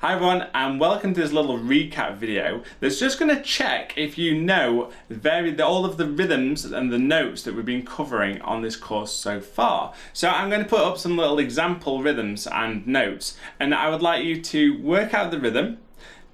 Hi everyone, and welcome to this little recap video that's just going to check if you know all of the rhythms and the notes that we've been covering on this course so far. So I'm going to put up some little example rhythms and notes, and I would like you to work out the rhythm,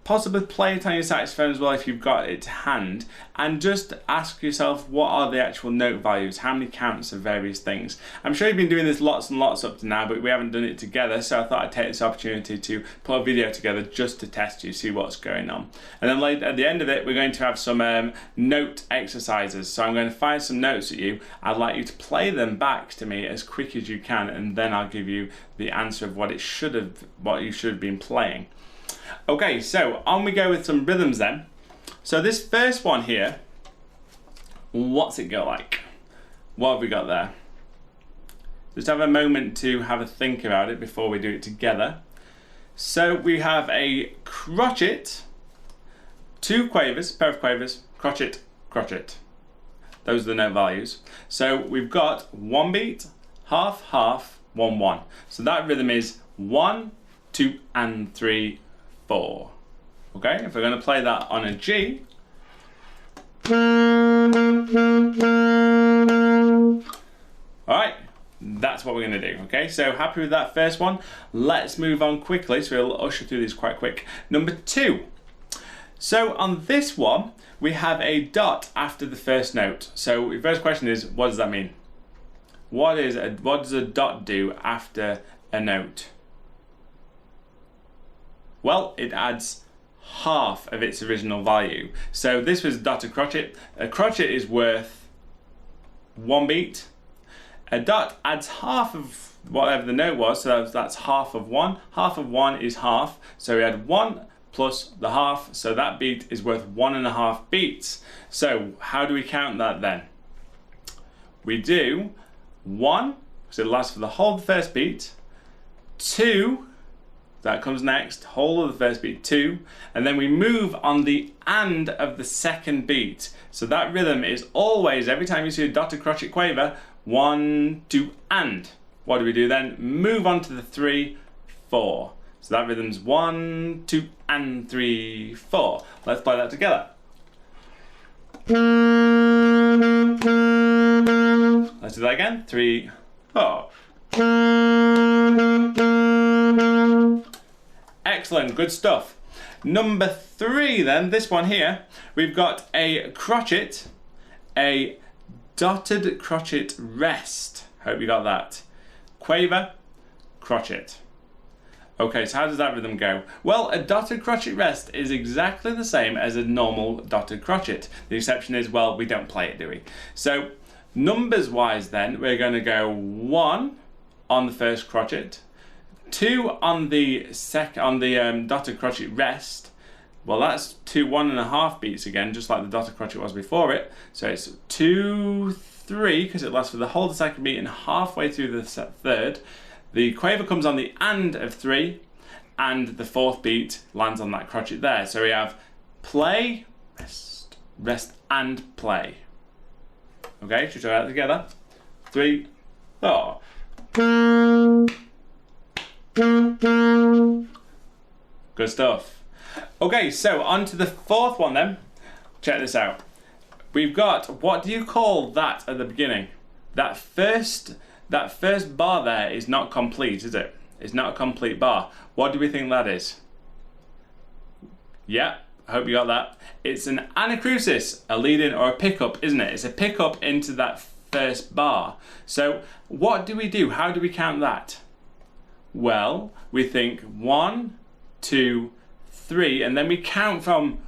possibly play it on your saxophone as well if you've got it to hand, and just ask yourself what are the actual note values, how many counts of various things. I'm sure you've been doing this lots and lots up to now, but we haven't done it together, so I thought I'd take this opportunity to put a video together just to test you, see what's going on. And then at the end of it, we're going to have some note exercises. So I'm going to fire some notes at you. I'd like you to play them back to me as quick as you can, and then I'll give you the answer of what you should have been playing. Okay, so on we go with some rhythms then. So this first one here, what's it go like? What have we got there? Just have a moment to have a think about it before we do it together. So we have a crotchet, two quavers, pair of quavers, crotchet, crotchet. Those are the note values. So we've got one beat, half, half, 1, 1. So that rhythm is 1, 2, and 3, 4. Okay, if we're going to play that on a G, alright, that's what we're going to do. Okay, so happy with that first one. Let's move on quickly, so we'll usher through these quite quick. Number 2. So on this one, we have a dot after the first note. So the first question is, what does that mean? What does a dot do after a note? Well, it adds half of its original value. So this was dotted crotchet. A crotchet is worth 1 beat. A dot adds half of whatever the note was, so that's half of 1. Half of 1 is half, so we add 1 plus the half, so that beat is worth 1.5 beats. So how do we count that then? We do 1, because it lasts for the whole of the first beat, 2, that comes next, whole of the first beat, 2, and then we move on the and of the second beat. So that rhythm is always, every time you see a dotted crotchet quaver, 1, 2, and. What do we do then? Move on to the 3, 4. So that rhythm's 1, 2, and 3, 4. Let's play that together. Let's do that again. 3, 4. Excellent, good stuff. Number 3 then, this one here, we've got a crotchet, a dotted crotchet rest. Hope you got that. Quaver, crotchet. Okay, so how does that rhythm go? Well, a dotted crotchet rest is exactly the same as a normal dotted crotchet. The exception is, well, we don't play it, do we? So, numbers wise then, we're going to go 1 on the first crotchet, 2 on the dotted crotchet rest. Well, that's 2 1.5 beats again, just like the dotted crotchet was before it. So it's 2, 3, because it lasts for the whole of the second beat and halfway through the third. The quaver comes on the and of 3, and the fourth beat lands on that crotchet there. So we have play, rest, rest, and play. Okay, should we try that together? 3, 4. Good stuff. Okay, so on to the fourth one then. Check this out. We've got, what do you call that at the beginning? That first bar there is not complete, is it? It's not a complete bar. What do we think that is? Yeah, I hope you got that. It's an anacrusis, a lead-in or a pickup, isn't it? It's a pickup into that first bar. So what do we do? How do we count that? Well, we think 1, 2, 3, and then we count from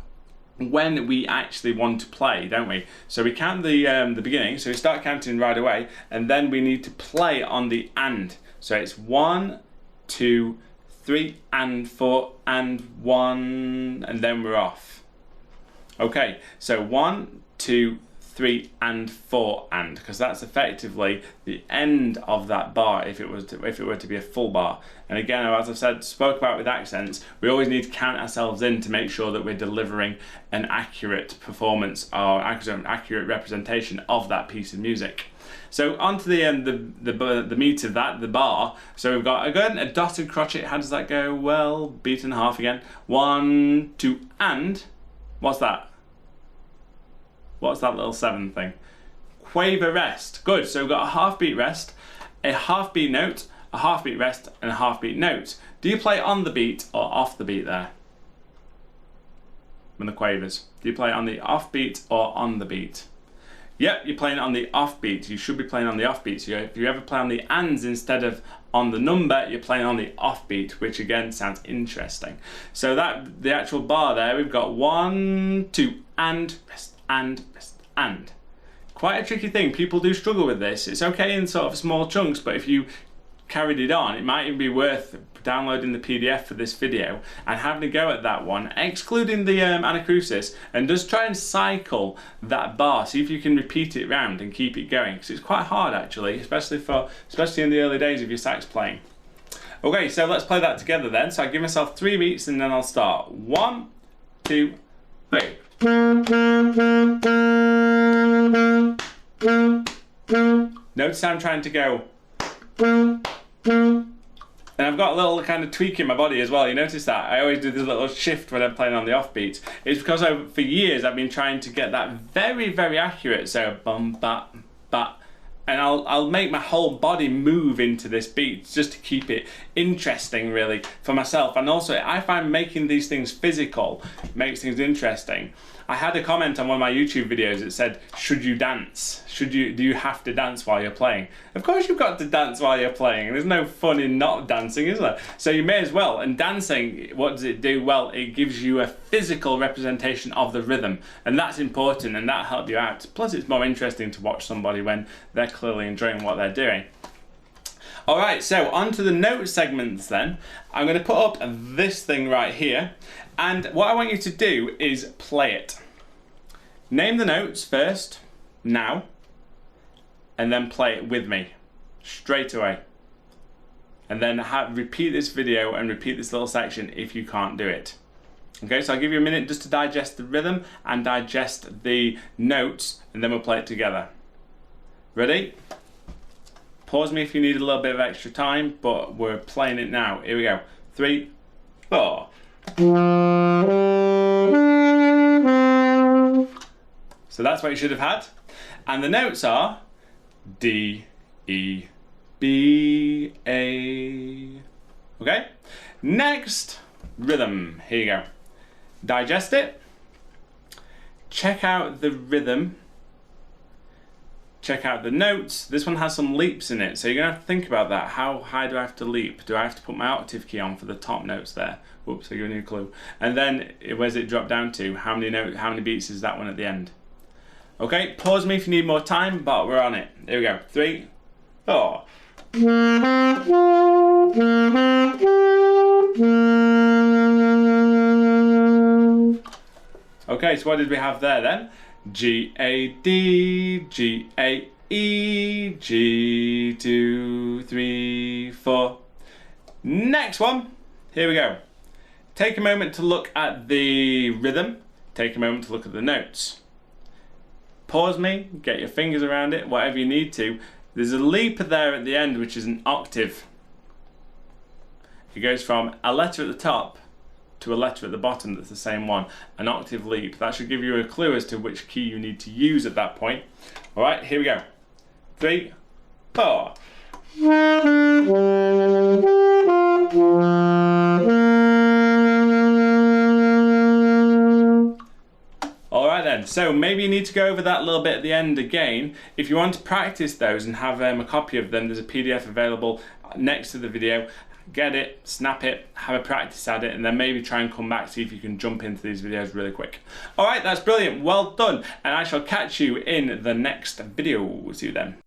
when we actually want to play, don't we? So we count the beginning, so we start counting right away, and then we need to play on the and. So it's 1, 2, 3, and 4, and 1, and then we're off. Okay, so 1, 2, 3 and 4 and, because that's effectively the end of that bar if it were to be a full bar. And again, as I've said, spoke about with accents, we always need to count ourselves in to make sure that we're delivering an accurate performance or accurate representation of that piece of music. So onto the meat of that, the bar. So we've got again a dotted crotchet. How does that go? Well, beat in half again. 1, 2, and what's that? What's that little 7 thing? Quaver rest. Good. So we've got a half beat rest, a half beat note, a half beat rest, and a half beat note. Do you play on the beat or off the beat there? When the quavers. Do you play on the off beat or on the beat? Yep, you're playing on the off beat. You should be playing on the off beat. So if you ever play on the ands instead of on the number, you're playing on the off beat, which again sounds interesting. So that the actual bar there, we've got 1, 2, and rest, and rest, and. Quite a tricky thing. People do struggle with this. It's okay in sort of small chunks, but if you carried it on, it might even be worth downloading the PDF for this video and having a go at that one, excluding the anacrusis, and just try and cycle that bar. See if you can repeat it round and keep it going, because it's quite hard actually, especially in the early days of your sax playing. Okay, so let's play that together then. So I give myself 3 beats and then I'll start. 1, 2, 3. Notice I'm trying to go. And I've got a little kind of tweak in my body as well. You notice that? I always do this little shift when I'm playing on the offbeat. It's because for years I've been trying to get that very, very accurate. So bum, ba, ba. And I'll make my whole body move into this beat just to keep it interesting, really, for myself. And also, I find making these things physical makes things interesting. I had a comment on one of my YouTube videos that said, should you dance? Do you have to dance while you're playing? Of course you've got to dance while you're playing. There's no fun in not dancing, is there? So you may as well. And dancing, what does it do? Well, it gives you a physical representation of the rhythm. And that's important, and that'll help you out. Plus, it's more interesting to watch somebody when they're clearly enjoying what they're doing. Alright, so on to the note segments then. I'm going to put up this thing right here, and what I want you to do is play it. Name the notes first, now, and then play it with me, straight away. And then repeat this video and repeat this little section if you can't do it. Okay, so I'll give you a minute just to digest the rhythm and digest the notes, and then we'll play it together. Ready? Pause me if you need a little bit of extra time, but we're playing it now. Here we go. 3, 4. So that's what you should have had. And the notes are D, E, B, A. Okay? Next, rhythm. Here you go. Digest it. Check out the rhythm. Check out the notes. This one has some leaps in it, so you're gonna have to think about that. How high do I have to leap? Do I have to put my octave key on for the top notes there? Whoops, I gave you a clue. And then where's it drop down to? How many beats is that one at the end? Okay, pause me if you need more time, but we're on it. Here we go. 3, 4. Okay, so what did we have there then? G, A, D, G, A, E, G, 2, 3, 4. Next one. Here we go. Take a moment to look at the rhythm. Take a moment to look at the notes. Pause me, get your fingers around it, whatever you need to. There's a leap there at the end, which is an octave. It goes from a letter at the top to a letter at the bottom that's the same one, an octave leap. That should give you a clue as to which key you need to use at that point. All right, here we go. 3, 4. All right then, so maybe you need to go over that little bit at the end again. If you want to practice those and have a copy of them, there's a PDF available next to the video. Get it, snap it, have a practice at it, and then maybe try and come back, see if you can jump into these videos really quick. Alright, that's brilliant, well done, and I shall catch you in the next video. See you then.